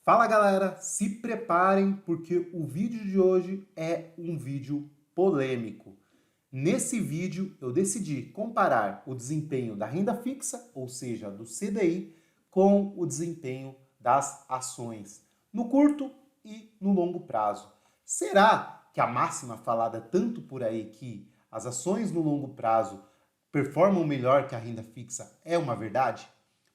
Fala galera, se preparem porque o vídeo de hoje é um vídeo polêmico. Nesse vídeo eu decidi comparar o desempenho da renda fixa, ou seja, do CDI, com o desempenho das ações, no curto e no longo prazo. Será que a máxima falada tanto por aí que as ações no longo prazo performam melhor que a renda fixa é uma verdade?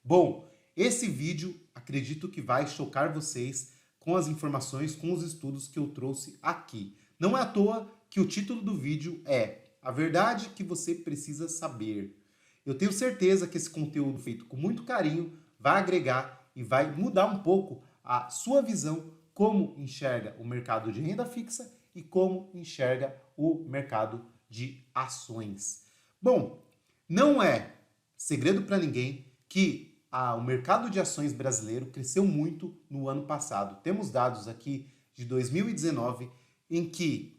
Bom, esse vídeo acredito que vai chocar vocês com as informações, com os estudos que eu trouxe aqui. Não é à toa que o título do vídeo é A Verdade que Você Precisa Saber. Eu tenho certeza que esse conteúdo feito com muito carinho vai agregar e vai mudar um pouco a sua visão, como enxerga o mercado de renda fixa e como enxerga o mercado de ações. Bom, não é segredo para ninguém que o mercado de ações brasileiro cresceu muito no ano passado. Temos dados aqui de 2019 em que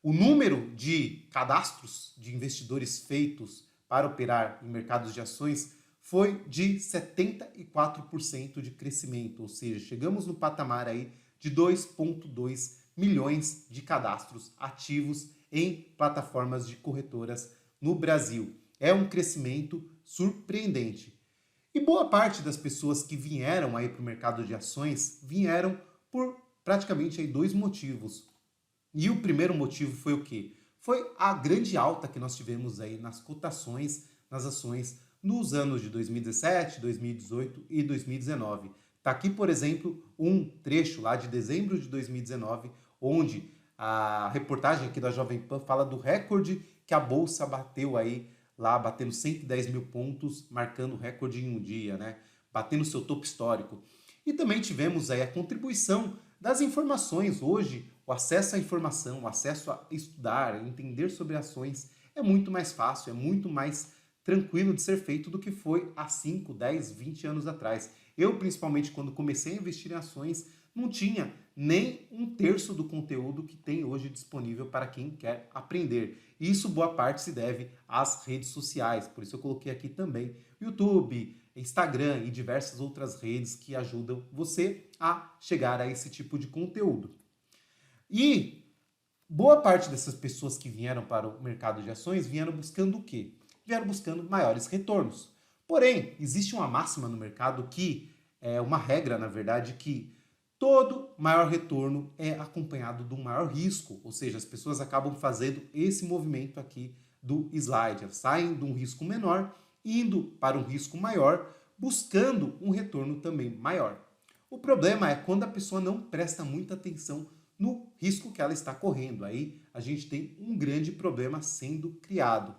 o número de cadastros de investidores feitos para operar em mercados de ações foi de 74% de crescimento, ou seja, chegamos no patamar aí de 2,2 milhões de cadastros ativos em plataformas de corretoras no Brasil. É um crescimento surpreendente. E boa parte das pessoas que vieram aí para o mercado de ações vieram por praticamente aí dois motivos. E o primeiro motivo foi o quê? Foi a grande alta que nós tivemos aí nas cotações nas ações nos anos de 2017, 2018 e 2019. Está aqui, por exemplo, um trecho lá de dezembro de 2019, onde a reportagem aqui da Jovem Pan fala do recorde que a Bolsa bateu aí, lá batendo 110 mil pontos, marcando recorde em um dia, né? Batendo seu topo histórico. E também tivemos aí a contribuição das informações. Hoje, o acesso à informação, o acesso a estudar, a entender sobre ações é muito mais fácil, é muito mais tranquilo de ser feito do que foi há 5, 10, 20 anos atrás. Eu, principalmente, quando comecei a investir em ações, não tinha nem um terço do conteúdo que tem hoje disponível para quem quer aprender. Isso, boa parte, se deve às redes sociais. Por isso eu coloquei aqui também YouTube, Instagram e diversas outras redes que ajudam você a chegar a esse tipo de conteúdo. E boa parte dessas pessoas que vieram para o mercado de ações vieram buscando o quê? Vieram buscando maiores retornos. Porém, existe uma máxima no mercado que é uma regra, na verdade, que todo maior retorno é acompanhado de um maior risco, ou seja, as pessoas acabam fazendo esse movimento aqui do slide, elas saem de um risco menor, indo para um risco maior, buscando um retorno também maior. O problema é quando a pessoa não presta muita atenção no risco que ela está correndo. Aí a gente tem um grande problema sendo criado.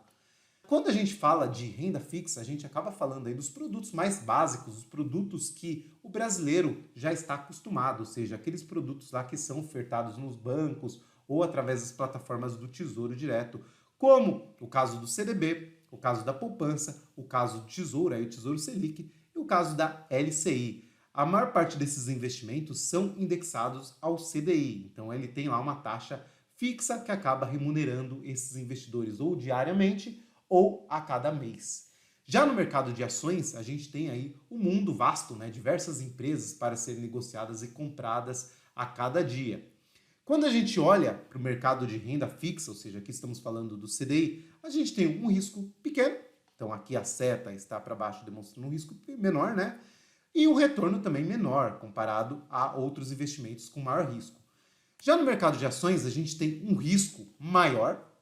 Quando a gente fala de renda fixa, a gente acaba falando aí dos produtos mais básicos, os produtos que o brasileiro já está acostumado, ou seja, aqueles produtos lá que são ofertados nos bancos ou através das plataformas do Tesouro Direto, como o caso do CDB, o caso da poupança, o caso do Tesouro, aí o Tesouro Selic, e o caso da LCI. A maior parte desses investimentos são indexados ao CDI, então ele tem lá uma taxa fixa que acaba remunerando esses investidores ou diariamente ou a cada mês. Já no mercado de ações, a gente tem aí um mundo vasto, né? Diversas empresas para serem negociadas e compradas a cada dia. Quando a gente olha para o mercado de renda fixa, ou seja, aqui estamos falando do CDI, a gente tem um risco pequeno, então aqui a seta está para baixo demonstrando um risco menor, né? E um retorno também menor comparado a outros investimentos com maior risco. Já no mercado de ações, a gente tem um risco maior,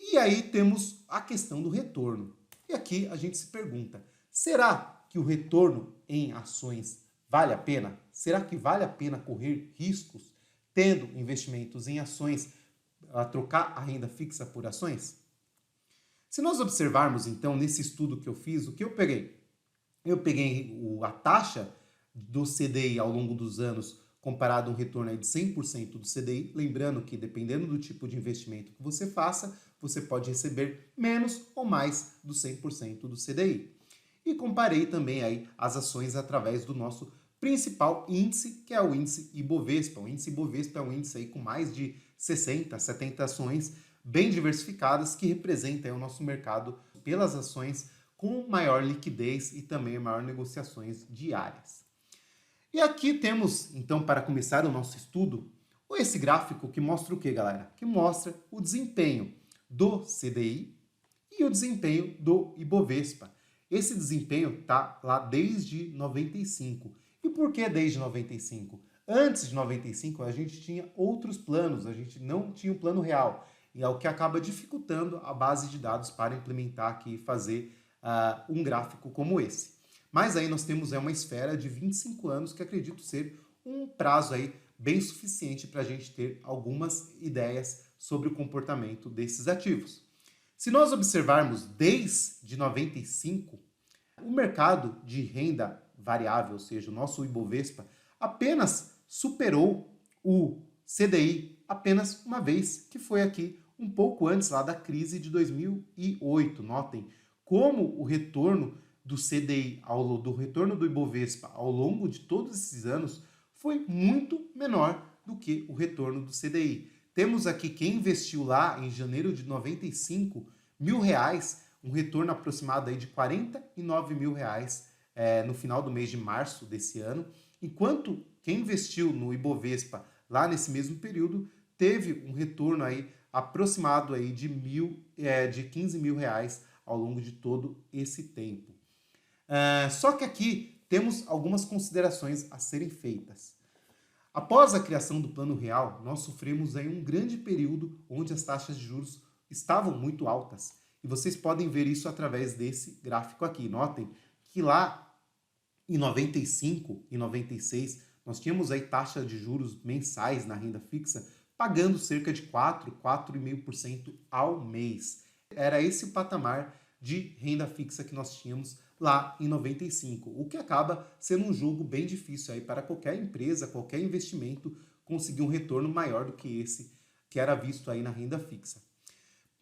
e aí temos a questão do retorno. E aqui a gente se pergunta, será que o retorno em ações vale a pena? Será que vale a pena correr riscos tendo investimentos em ações, a trocar a renda fixa por ações? Se nós observarmos então nesse estudo que eu fiz, o que eu peguei? Eu peguei a taxa do CDI ao longo dos anos comparado a um retorno de 100% do CDI, lembrando que dependendo do tipo de investimento que você faça, você pode receber menos ou mais do 100% do CDI. E comparei também aí as ações através do nosso principal índice, que é o índice Ibovespa. O índice Ibovespa é um índice aí com mais de 60, 70 ações bem diversificadas que representam o nosso mercado pelas ações com maior liquidez e também maior negociações diárias. E aqui temos, então, para começar o nosso estudo, esse gráfico que mostra o que, galera? Que mostra o desempenho do CDI e o desempenho do Ibovespa. Esse desempenho está lá desde 95. E por que desde 95? Antes de 95, a gente tinha outros planos, a gente não tinha um plano real. E é o que acaba dificultando a base de dados para implementar aqui e fazer um gráfico como esse. Mas aí nós temos uma esfera de 25 anos, que acredito ser um prazo aí bem suficiente para a gente ter algumas ideias sobre o comportamento desses ativos. Se nós observarmos desde 95, o mercado de renda variável, ou seja, o nosso Ibovespa, apenas superou o CDI apenas uma vez, que foi aqui um pouco antes lá da crise de 2008. Notem como o retorno do CDI, do retorno do Ibovespa ao longo de todos esses anos foi muito menor do que o retorno do CDI. Temos aqui quem investiu lá em janeiro de 95, R$1.000, um retorno aproximado aí de R$49.000 no final do mês de março desse ano, enquanto quem investiu no Ibovespa lá nesse mesmo período teve um retorno aí aproximado aí de R$15.000 ao longo de todo esse tempo. Só que aqui temos algumas considerações a serem feitas. Após a criação do Plano Real, nós sofremos aí um grande período onde as taxas de juros estavam muito altas. E vocês podem ver isso através desse gráfico aqui. Notem que lá em 95 e 96, nós tínhamos aí taxa de juros mensais na renda fixa pagando cerca de 4,5% ao mês. Era esse o patamar de renda fixa que nós tínhamos lá em 95, o que acaba sendo um jogo bem difícil aí para qualquer empresa, qualquer investimento conseguir um retorno maior do que esse que era visto aí na renda fixa.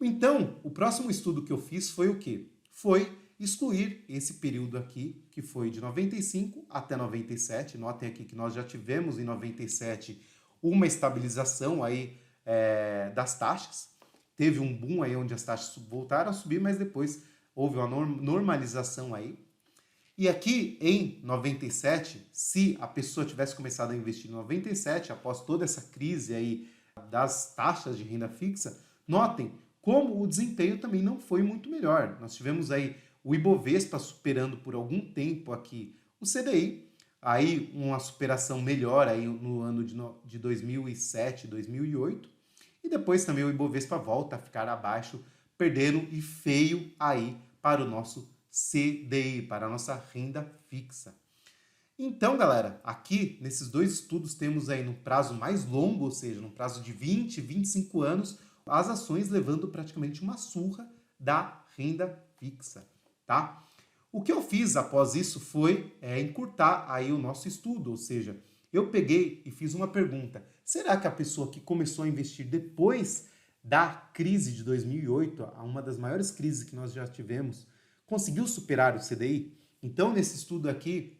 Então, o próximo estudo que eu fiz foi o quê? Foi excluir esse período aqui, que foi de 95 até 97. Notem aqui que nós já tivemos em 97 uma estabilização aí das taxas. Teve um boom aí onde as taxas voltaram a subir, mas depois houve uma normalização aí. E aqui em 97, se a pessoa tivesse começado a investir em 97, após toda essa crise aí das taxas de renda fixa, notem como o desempenho também não foi muito melhor. Nós tivemos aí o Ibovespa superando por algum tempo aqui o CDI, aí uma superação melhor aí no ano de 2007, 2008, e depois também o Ibovespa volta a ficar abaixo, perdendo e feio aí para o nosso CDI, para a nossa renda fixa. Então, galera, aqui nesses dois estudos temos aí no prazo mais longo, ou seja, no prazo de 20, 25 anos, as ações levando praticamente uma surra da renda fixa, tá? O que eu fiz após isso foi encurtar aí o nosso estudo, ou seja, eu peguei e fiz uma pergunta. Será que a pessoa que começou a investir depois da crise de 2008, uma das maiores crises que nós já tivemos, conseguiu superar o CDI? Então, nesse estudo aqui,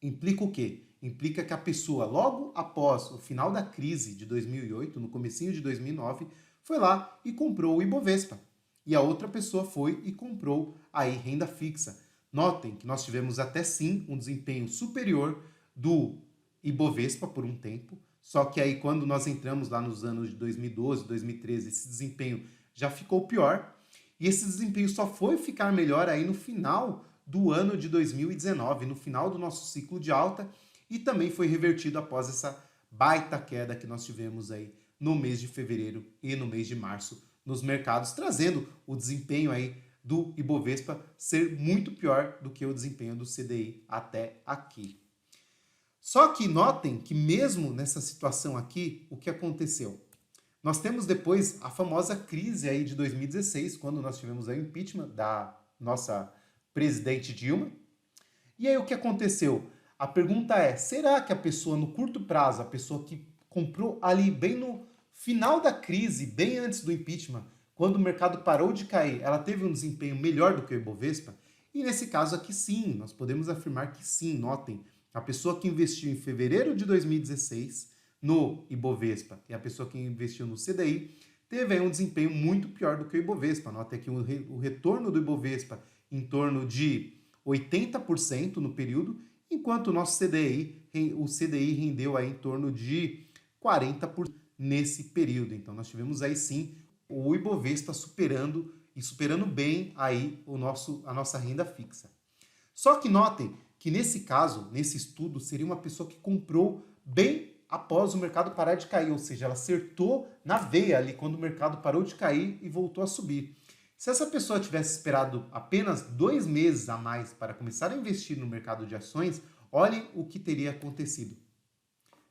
implica o quê? Implica que a pessoa, logo após o final da crise de 2008, no comecinho de 2009, foi lá e comprou o Ibovespa. E a outra pessoa foi e comprou aí renda fixa. Notem que nós tivemos até sim um desempenho superior do Ibovespa por um tempo, só que aí quando nós entramos lá nos anos de 2012, 2013, esse desempenho já ficou pior, e esse desempenho só foi ficar melhor aí no final do ano de 2019, no final do nosso ciclo de alta, e também foi revertido após essa baita queda que nós tivemos aí no mês de fevereiro e no mês de março nos mercados, trazendo o desempenho aí do Ibovespa ser muito pior do que o desempenho do CDI até aqui. Só que notem que mesmo nessa situação aqui, o que aconteceu? Nós temos depois a famosa crise aí de 2016, quando nós tivemos aí o impeachment da nossa presidente Dilma. E aí o que aconteceu? A pergunta é, será que a pessoa no curto prazo, a pessoa que comprou ali bem no final da crise, bem antes do impeachment, quando o mercado parou de cair, ela teve um desempenho melhor do que o Ibovespa? E nesse caso aqui sim, nós podemos afirmar que sim, notem, a pessoa que investiu em fevereiro de 2016 no Ibovespa e a pessoa que investiu no CDI teve aí um desempenho muito pior do que o Ibovespa. Notem aqui o retorno do Ibovespa em torno de 80% no período, enquanto o nosso CDI o CDI rendeu aí em torno de 40% nesse período. Então nós tivemos aí sim o Ibovespa superando e superando bem aí a nossa renda fixa. Só que notem que nesse caso, nesse estudo, seria uma pessoa que comprou bem após o mercado parar de cair, ou seja, ela acertou na veia ali quando o mercado parou de cair e voltou a subir. Se essa pessoa tivesse esperado apenas 2 meses a mais para começar a investir no mercado de ações, olhem o que teria acontecido.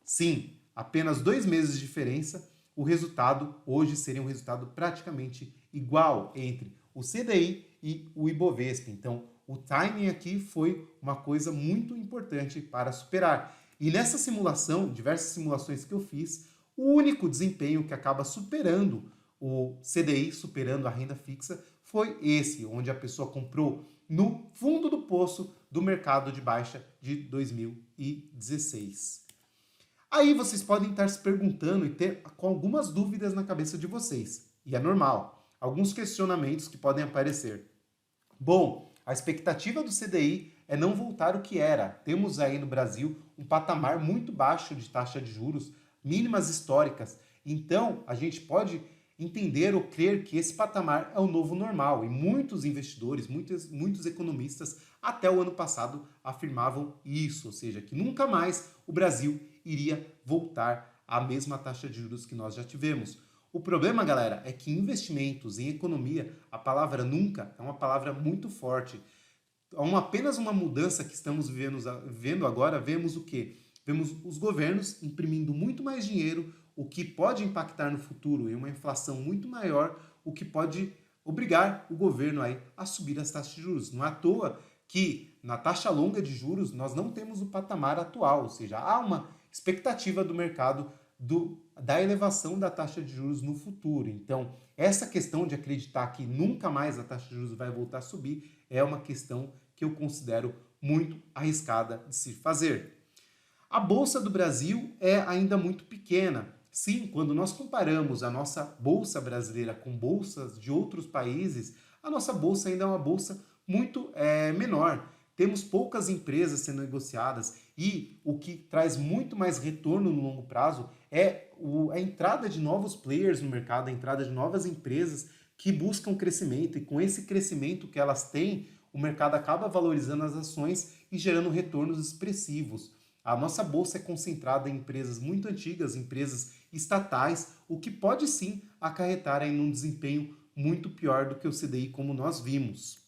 Sim, apenas 2 meses de diferença, o resultado hoje seria um resultado praticamente igual entre o CDI e o Ibovespa. Então, o timing aqui foi uma coisa muito importante para superar. E nessa simulação, diversas simulações que eu fiz, o único desempenho que acaba superando o CDI, superando a renda fixa, foi esse, onde a pessoa comprou no fundo do poço do mercado de baixa de 2016. Aí vocês podem estar se perguntando e ter com algumas dúvidas na cabeça de vocês. E é normal. Alguns questionamentos que podem aparecer. Bom, a expectativa do CDI é não voltar ao que era. Temos aí no Brasil um patamar muito baixo de taxa de juros, mínimas históricas. Então, a gente pode entender ou crer que esse patamar é o novo normal. E muitos investidores, muitos economistas, até o ano passado, afirmavam isso. Ou seja, que nunca mais o Brasil iria voltar à mesma taxa de juros que nós já tivemos. O problema, galera, é que em investimentos, em economia, a palavra nunca é uma palavra muito forte. Apenas uma mudança que estamos vivendo agora, vemos o quê? Vemos os governos imprimindo muito mais dinheiro, o que pode impactar no futuro em uma inflação muito maior, o que pode obrigar o governo aí a subir as taxas de juros. Não é à toa que na taxa longa de juros nós não temos o patamar atual, ou seja, há uma expectativa do mercado da elevação da taxa de juros no futuro. Então, essa questão de acreditar que nunca mais a taxa de juros vai voltar a subir é uma questão que eu considero muito arriscada de se fazer. A Bolsa do Brasil é ainda muito pequena. Sim, quando nós comparamos a nossa Bolsa brasileira com bolsas de outros países, a nossa Bolsa ainda é uma bolsa muito menor. Temos poucas empresas sendo negociadas e o que traz muito mais retorno no longo prazo é a entrada de novos players no mercado, a entrada de novas empresas que buscam crescimento, e com esse crescimento que elas têm, o mercado acaba valorizando as ações e gerando retornos expressivos. A nossa bolsa é concentrada em empresas muito antigas, empresas estatais, o que pode sim acarretar em um desempenho muito pior do que o CDI, como nós vimos.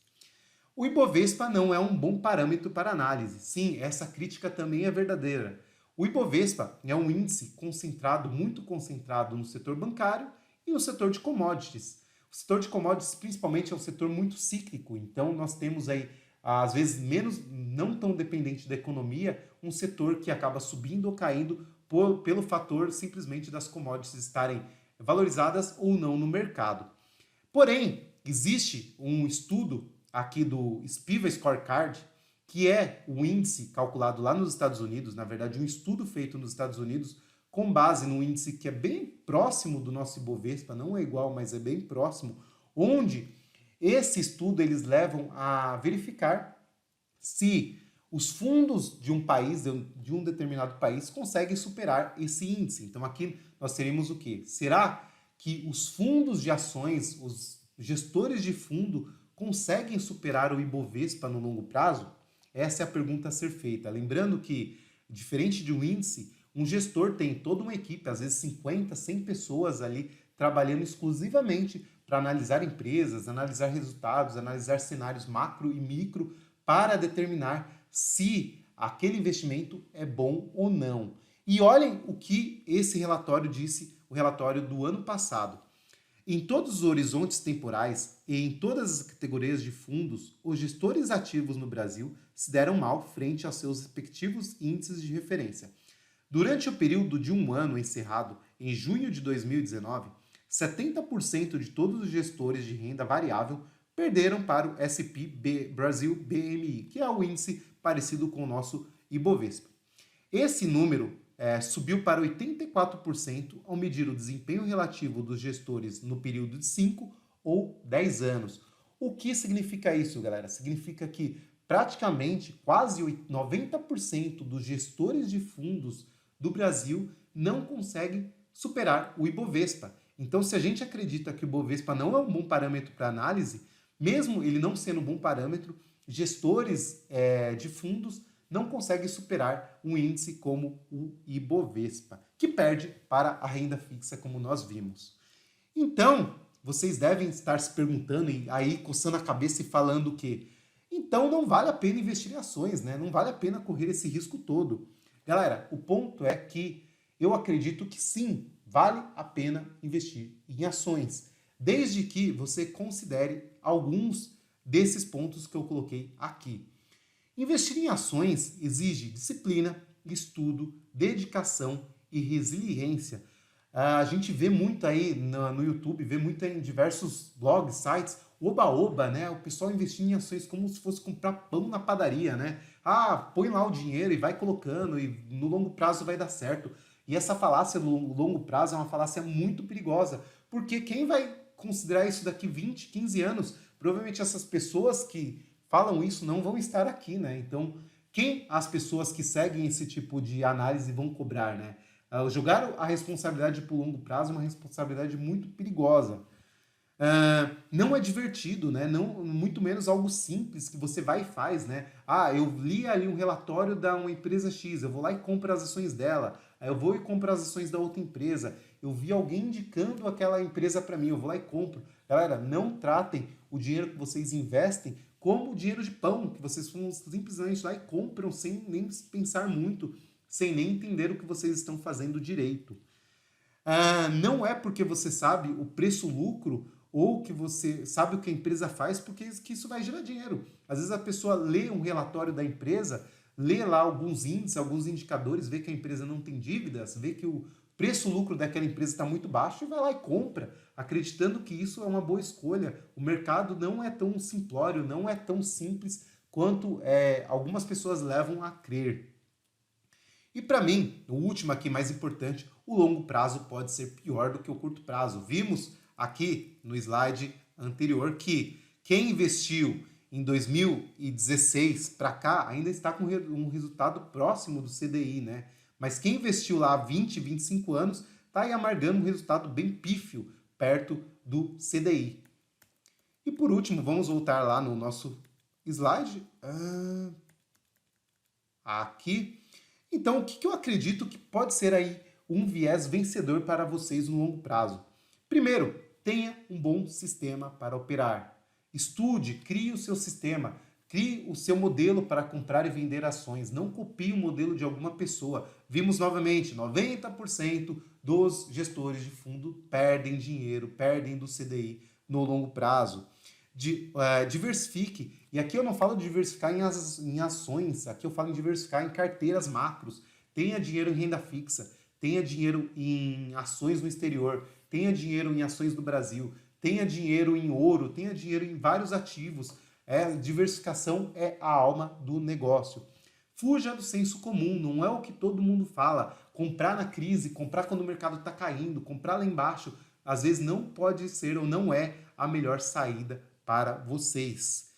O Ibovespa não é um bom parâmetro para análise. Sim, essa crítica também é verdadeira. O Ibovespa é um índice concentrado, muito concentrado no setor bancário e no setor de commodities. O setor de commodities, principalmente, é um setor muito cíclico. Então, nós temos aí, às vezes, não tão dependente da economia, um setor que acaba subindo ou caindo pelo fator simplesmente das commodities estarem valorizadas ou não no mercado. Porém, existe um estudo aqui do SPIVA Scorecard, que é o índice calculado lá nos Estados Unidos, na verdade um estudo feito nos Estados Unidos, com base num índice que é bem próximo do nosso Ibovespa, não é igual, mas é bem próximo, onde esse estudo eles levam a verificar se os fundos de um país, de um determinado país, conseguem superar esse índice. Então aqui nós teríamos o quê? Será que os fundos de ações, os gestores de fundo, conseguem superar o Ibovespa no longo prazo? Essa é a pergunta a ser feita. Lembrando que, diferente de um índice, um gestor tem toda uma equipe, às vezes 50, 100 pessoas ali, trabalhando exclusivamente para analisar empresas, analisar resultados, analisar cenários macro e micro, para determinar se aquele investimento é bom ou não. E olhem o que esse relatório disse, o relatório do ano passado. Em todos os horizontes temporais e em todas as categorias de fundos, os gestores ativos no Brasil se deram mal frente aos seus respectivos índices de referência. Durante o período de um ano encerrado em junho de 2019, 70% de todos os gestores de renda variável perderam para o S&P Brasil BMI, que é o índice parecido com o nosso Ibovespa. Esse número subiu para 84% ao medir o desempenho relativo dos gestores no período de 5 ou 10 anos. O que significa isso, galera? Significa que praticamente quase 90% dos gestores de fundos do Brasil não conseguem superar o Ibovespa. Então, se a gente acredita que o Ibovespa não é um bom parâmetro para análise, mesmo ele não sendo um bom parâmetro, gestores de fundos não conseguem superar um índice como o Ibovespa, que perde para a renda fixa, como nós vimos. Então, vocês devem estar se perguntando e aí coçando a cabeça e falando que então não vale a pena investir em ações, né? Não vale a pena correr esse risco todo. Galera, o ponto é que eu acredito que sim, vale a pena investir em ações, desde que você considere alguns desses pontos que eu coloquei aqui. Investir em ações exige disciplina, estudo, dedicação e resiliência. A gente vê muito aí no YouTube, vê muito em diversos blogs, sites, oba-oba, né? O pessoal investindo em ações como se fosse comprar pão na padaria, né? Ah, põe lá o dinheiro e vai colocando e no longo prazo vai dar certo. E essa falácia no longo prazo é uma falácia muito perigosa, porque quem vai considerar isso daqui 20, 15 anos? Provavelmente essas pessoas que falam isso não vão estar aqui, né? Então, quem as pessoas que seguem esse tipo de análise vão cobrar, né? Jogar a responsabilidade para o longo prazo é uma responsabilidade muito perigosa. Não é divertido, né? Não, muito menos algo simples que você vai e faz, né? Ah, eu li ali um relatório da uma empresa X, eu vou lá e compro as ações dela. Aí eu vou e compro as ações da outra empresa. Eu vi alguém indicando aquela empresa para mim, eu vou lá e compro. Galera, não tratem o dinheiro que vocês investem como o dinheiro de pão, que vocês vão simplesmente lá e compram sem nem pensar muito, sem nem entender o que vocês estão fazendo direito. Não é porque você sabe o preço-lucro ou que você sabe o que a empresa faz, porque que isso vai gerar dinheiro. Às vezes a pessoa lê um relatório da empresa, lê lá alguns índices, alguns indicadores, vê que a empresa não tem dívidas, vê que o preço-lucro daquela empresa está muito baixo e vai lá e compra, acreditando que isso é uma boa escolha. O mercado não é tão simplório, não é tão simples quanto algumas pessoas levam a crer. E para mim, o último aqui mais importante, o longo prazo pode ser pior do que o curto prazo. Vimos aqui no slide anterior que quem investiu em 2016 para cá ainda está com um resultado próximo do CDI, né? Mas quem investiu lá há 20, 25 anos está aí amargando um resultado bem pífio perto do CDI. E por último, vamos voltar lá no nosso slide. Aqui. Então, o que eu acredito que pode ser aí um viés vencedor para vocês no longo prazo? Primeiro, tenha um bom sistema para operar. Estude, crie o seu sistema, crie o seu modelo para comprar e vender ações. Não copie o modelo de alguma pessoa. Vimos novamente, 90% dos gestores de fundo perdem dinheiro, perdem do CDI no longo prazo. Diversifique. E aqui eu não falo de diversificar em ações, aqui eu falo em diversificar em carteiras macros. Tenha dinheiro em renda fixa, tenha dinheiro em ações no exterior, tenha dinheiro em ações do Brasil, tenha dinheiro em ouro, tenha dinheiro em vários ativos. Diversificação é a alma do negócio. Fuja do senso comum, não é o que todo mundo fala. Comprar na crise, comprar quando o mercado está caindo, comprar lá embaixo, às vezes não pode ser ou não é a melhor saída para vocês.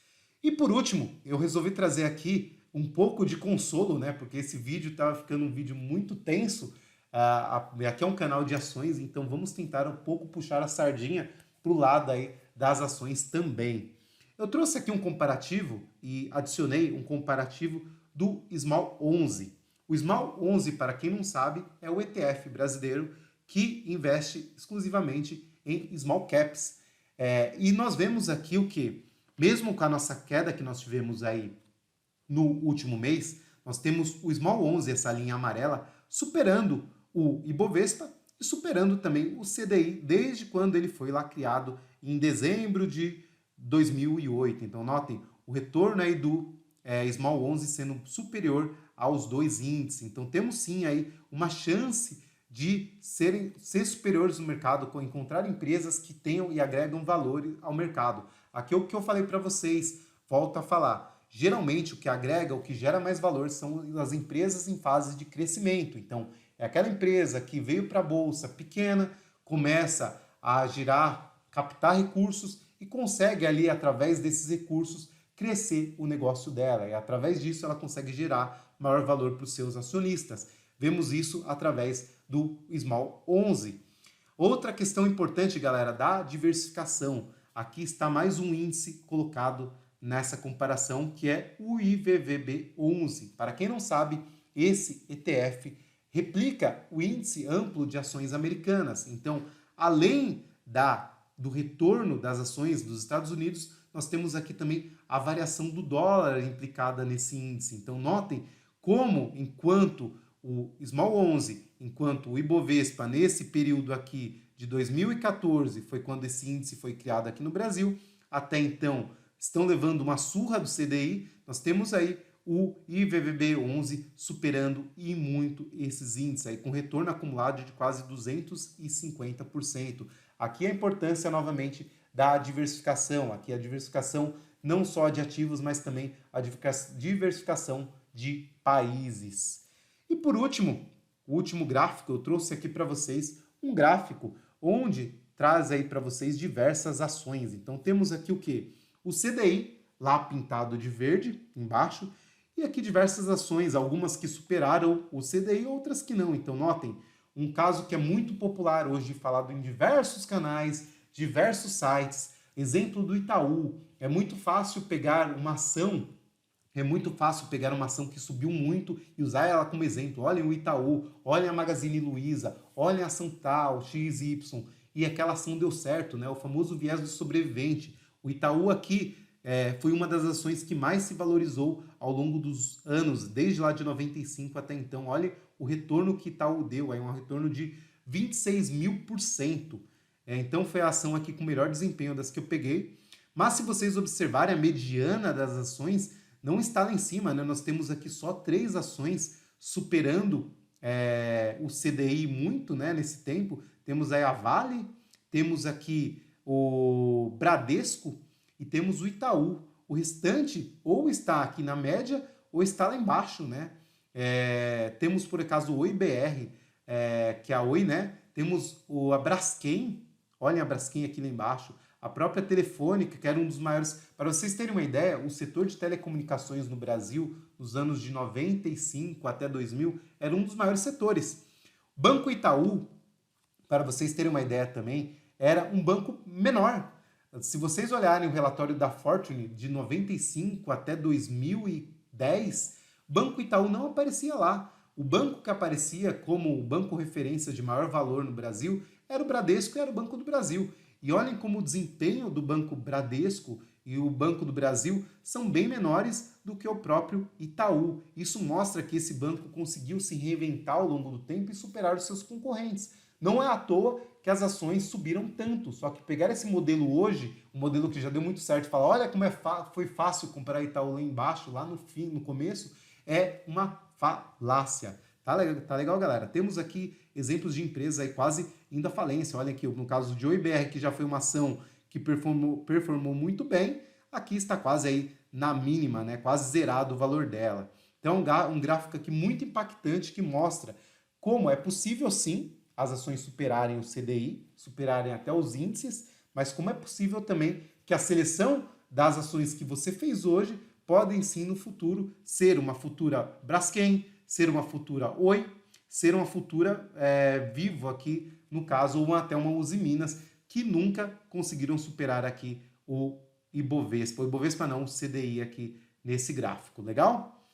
E por último, eu resolvi trazer aqui um pouco de consolo, né? Porque esse vídeo estava ficando um vídeo muito tenso. Aqui é um canal de ações, então vamos tentar um pouco puxar a sardinha para o lado aí das ações também. Eu trouxe aqui um comparativo e adicionei um comparativo do Small 11. O Small 11, para quem não sabe, é o ETF brasileiro que investe exclusivamente em small caps. E nós vemos aqui o que, mesmo com a nossa queda que nós tivemos aí no último mês, nós temos o Small 11, essa linha amarela, superando o Ibovespa e superando também o CDI, desde quando ele foi lá criado em dezembro de 2008. Então, notem o retorno aí do Small 11 sendo superior aos dois índices. Então, temos sim aí uma chance de ser superiores no mercado, encontrar empresas que tenham e agregam valor ao mercado. Aqui é o que eu falei para vocês, volto a falar. Geralmente, o que agrega, o que gera mais valor são as empresas em fase de crescimento. Então, é aquela empresa que veio para a bolsa pequena, começa a girar, captar recursos e consegue ali, através desses recursos, crescer o negócio dela. E através disso ela consegue gerar maior valor para os seus acionistas. Vemos isso através do Small 11. Outra questão importante, galera, da diversificação. Aqui está mais um índice colocado nessa comparação, que é o IVVB11. Para quem não sabe, esse ETF replica o índice amplo de ações americanas. Então, além do retorno das ações dos Estados Unidos, nós temos aqui também a variação do dólar implicada nesse índice. Então, notem como, enquanto o Small 11, enquanto o Ibovespa, nesse período aqui de 2014, foi quando esse índice foi criado aqui no Brasil, até então estão levando uma surra do CDI, nós temos aí o IVVB11 superando e muito esses índices, aí, com retorno acumulado de quase 250%. Aqui a importância, novamente, da diversificação. Aqui a diversificação não só de ativos, mas também a diversificação de países. E por último, o último gráfico, eu trouxe aqui para vocês um gráfico onde traz aí para vocês diversas ações. Então temos aqui o quê? O CDI, lá pintado de verde, embaixo, e aqui diversas ações, algumas que superaram o CDI, outras que não. Então notem, um caso que é muito popular hoje, falado em diversos canais, diversos sites, exemplo do Itaú. É muito fácil pegar uma ação que subiu muito e usar ela como exemplo. Olhem o Itaú, olhem a Magazine Luiza, olhem a ação tal, XY, e aquela ação deu certo, né? O famoso viés do sobrevivente. O Itaú aqui foi uma das ações que mais se valorizou ao longo dos anos, desde lá de 95 até então. Olha o retorno que Itaú deu, um retorno de 26.000%. Então foi a ação aqui com o melhor desempenho das que eu peguei. Mas se vocês observarem a mediana das ações, não está lá em cima, né? Nós temos aqui só 3 ações superando o CDI muito, né, nesse tempo. Temos aí a Vale, temos aqui o Bradesco e temos o Itaú. O restante ou está aqui na média ou está lá embaixo, né? Temos, por acaso, o OIBR, que é a Oi, né? Temos a Braskem, olhem a Braskem aqui lá embaixo. A própria Telefônica, que era um dos maiores... Para vocês terem uma ideia, o setor de telecomunicações no Brasil, nos anos de 95 até 2000, era um dos maiores setores. Banco Itaú, para vocês terem uma ideia também, era um banco menor. Se vocês olharem o relatório da Fortune de 95 até 2010, Banco Itaú não aparecia lá. O banco que aparecia como o banco referência de maior valor no Brasil era o Bradesco e era o Banco do Brasil. E olhem como o desempenho do Banco Bradesco e o Banco do Brasil são bem menores do que o próprio Itaú. Isso mostra que esse banco conseguiu se reinventar ao longo do tempo e superar os seus concorrentes. Não é à toa que as ações subiram tanto, só que pegar esse modelo hoje, um modelo que já deu muito certo, e falar, olha como foi fácil comprar Itaú lá embaixo, lá no fim, no começo, é uma falácia. Tá legal, galera? Temos aqui exemplos de empresas aí quase indo à falência. Olha aqui, no caso de OIBR, que já foi uma ação que performou muito bem, aqui está quase aí na mínima, né? Quase zerado o valor dela. Então, um gráfico aqui muito impactante que mostra como é possível, sim, as ações superarem o CDI, superarem até os índices, mas como é possível também que a seleção das ações que você fez hoje podem, sim, no futuro, ser uma futura Braskem, ser uma futura Oi, ser uma futura Vivo aqui, no caso, ou até uma Uzi Minas, que nunca conseguiram superar aqui o Ibovespa. O Ibovespa não, o CDI aqui nesse gráfico, legal?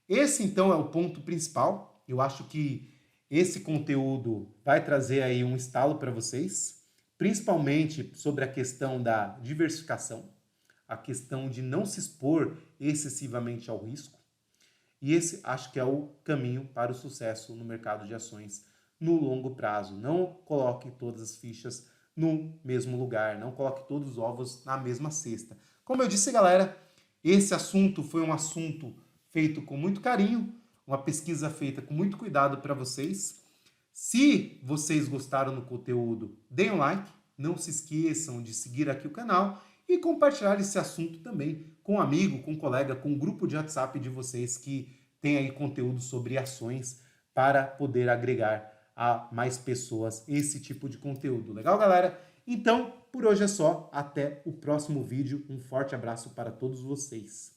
Esse, então, é o ponto principal. Eu acho que esse conteúdo vai trazer aí um estalo para vocês, principalmente sobre a questão da diversificação, a questão de não se expor excessivamente ao risco. E esse acho que é o caminho para o sucesso no mercado de ações no longo prazo. Não coloque todas as fichas no mesmo lugar, não coloque todos os ovos na mesma cesta. Como eu disse, galera, esse assunto foi um assunto feito com muito carinho, uma pesquisa feita com muito cuidado para vocês. Se vocês gostaram do conteúdo, deem um like, não se esqueçam de seguir aqui o canal e compartilhar esse assunto também com um amigo, com um colega, com um grupo de WhatsApp de vocês que tem aí conteúdo sobre ações para poder agregar a mais pessoas esse tipo de conteúdo. Legal, galera? Então, Por hoje é só, até o próximo vídeo. Um forte abraço para todos vocês.